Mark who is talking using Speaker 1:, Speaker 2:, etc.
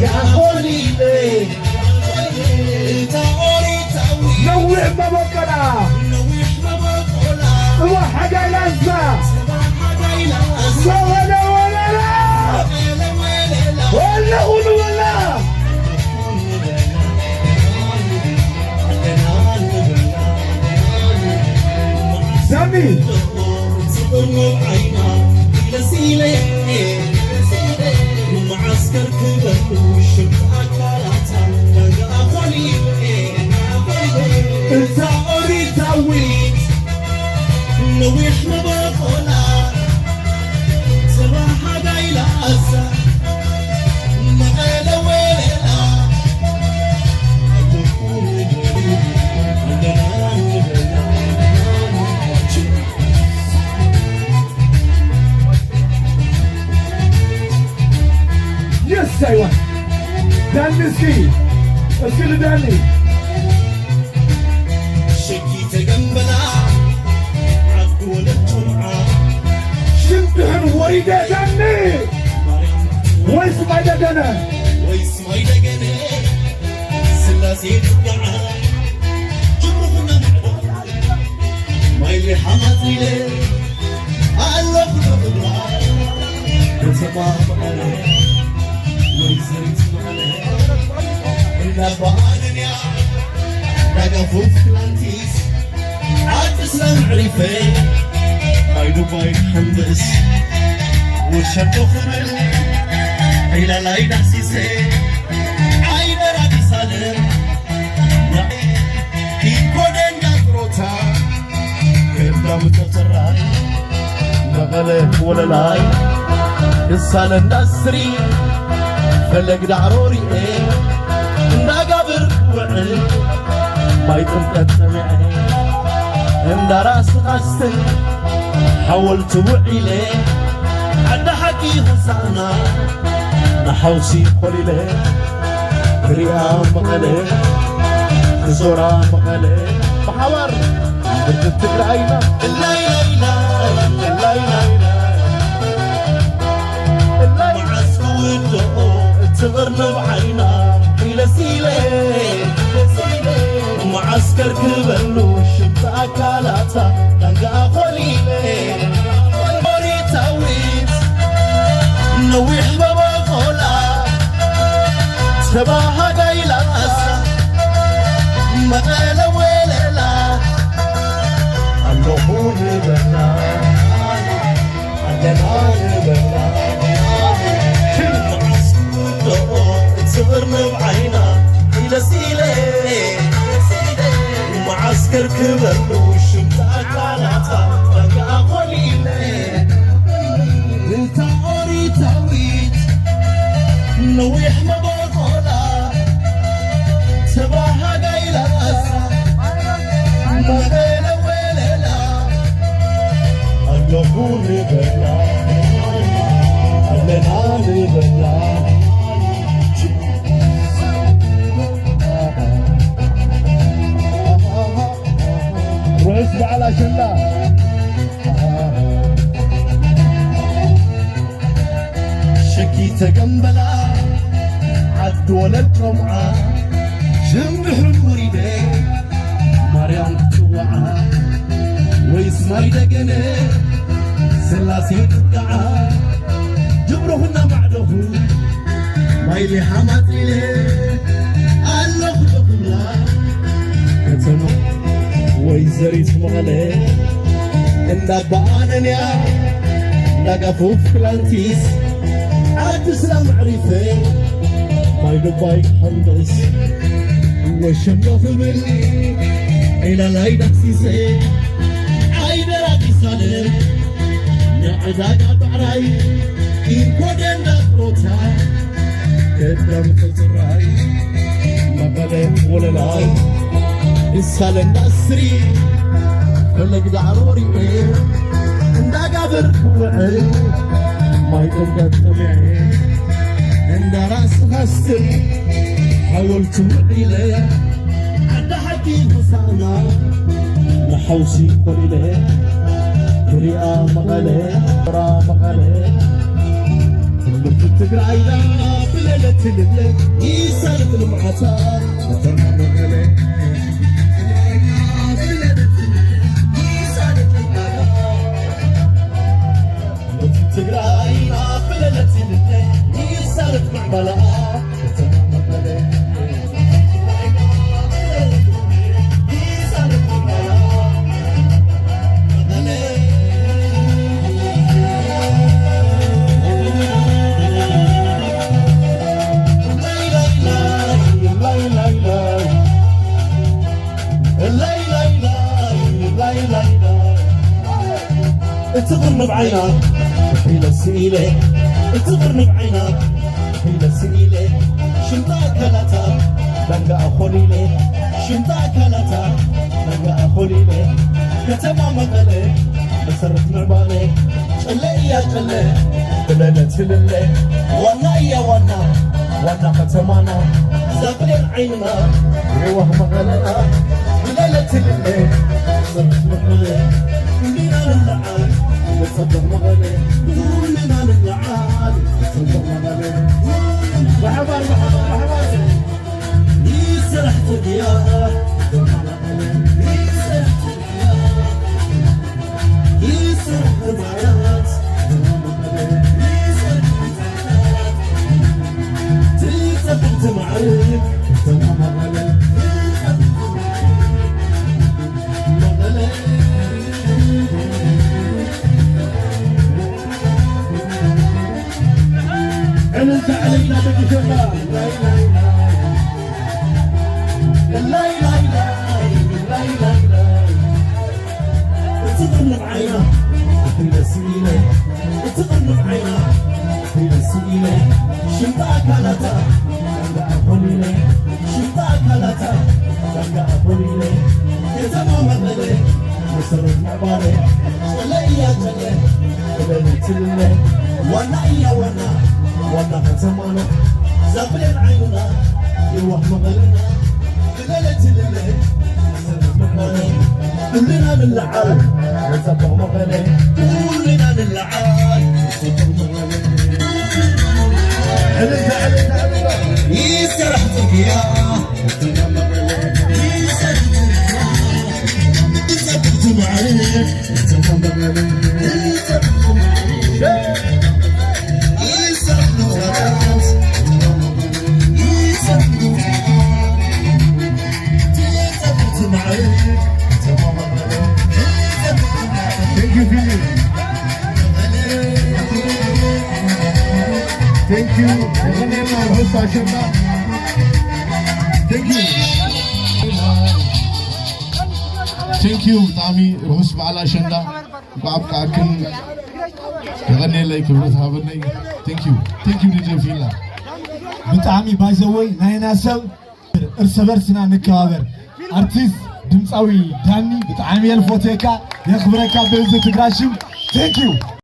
Speaker 1: أخوني نوع ببقرة واحد لازمة ولا ولا لا ولا ولا سامي معسكر كبر وشبعك انت اريد تويت نويح مبقولا صباح دايلا أسا مغالا ويلا يس ايوه داني اسكي داني شكي تقنبلا عقول الجمعة شمتهن ويدا داني ويس مايدا دانا سلاسي تقعا جمعنا ما يلي حماتي لي الله بلا كسبا بقالي ويزرت بقالي إلا بقالي نقفوف لانتيس عاتسلم عريفي بايدو بايد حمدس وشدو خمل إلا لاي دحسيسي عين رابي سالم كيكودن قطروتا كبدا متفراي نغلق ولا لاي السالة النسري فلق دعروري ايه نقابر وعلي ما يتمكن سمعني عند راس غستي حاولت وعي ليه عند حكي غسانا نحوسي قولي ليه ريا مقالي زورا مقالي بحوار بدت تقرأينا الليلة تغرنا بعينا إلى سيلة معسكر كبلو شبت أكالاتا لنقا خليلة أوري تاويت نويح بابا قولا تباها دايلا أسا مغالا ويللا اللهم نبنا عندنا نبنا صغرنا بعينا إلى سيلة معسكر كبر وشمت أكالاتا بقى قليلة انت أوري تاويت نويح مبقولا تباها قايلة أسا مغيلة ويللا اللهم نبلا ألنا نبلا واسمع على شلا شكي تقنبلا عد ولد رمعة جمح المريدة مريم توعة ويسمعي دقنة سلاسي تقعة جبرهن بعده ما يلي حمات إليه الله بقبلا كتنو ويزريت مغلي إن باننيا نقفوف كلانتيس عاتسلم عريفي ما يدبايك حمدس وشملو ثملي إلى لاي دكسيسي عايد راقي صالم نعزاق بعراي إنكودن نقروتا كدام تزراي مغلي ولا لاي السالة النسري فلق دعروري ايه اندا قابر وعي ما يتبقى تمعي اندا راس غسل حاولت وعي ليه عند حكي غسانا نحوسي قولي ليه ريا مغالي برا مغالي تقرأينا بليلة الليل يسالف المعطار تمام مغلي تقرأينا بليلة الليل يسالف معبلا تمام مغلي تغرني بعينك حيلة السئيلة تغرني بعينك حيلة السئيلة شمتا كلاتا لنقا أخوليلي شمتا كلاتا لنقا أخوليلي كتما مغلي مسرت مربالي شلي يا شلي بلالة تللي وانا يا وانا وانا كتمانا زاقلين عيننا روح مغلنا بلالة تللي مسرت مربالي كلنا نلعب نصدق مغلي كلنا نلعب نصدق مغلي محمد يسرحت يا يسرحت معاك تلتفت معاك تمام مغلي علمت علينا بجسمنا لا لا لا لا لا لا تغرني بعينا حيلة سئيلة تغرني بعينا حيلة سئيلة شمتاك هلتا لنقا أخوليلي شمتاك هلتا لنقا أخوليلي كتما مغلي مسرت معبالي شلي يا شلي بلالة تللي وانا يا وانا وانا كتمانا زابلين عيننا يروح مغلنا بليلة الليل كلنا نلعب نصبغ مغلي كلنا نلعب نصبغ مغلي علمت يسرحت يا يسرحت معاك تمام مغلي Thank you. Thank you. Thank you. طعمي رهوس بعلا شندا وابقى كن غني لي كبرت هابني. Thank you. Thank you DJ فيلا.
Speaker 2: بطعمي بايزوي ناينا سب ارسبرسنا نكابر ارتيست دمصاوي داني بطعمي الفوتيكا يخبرك بيز تغراشم. Thank you.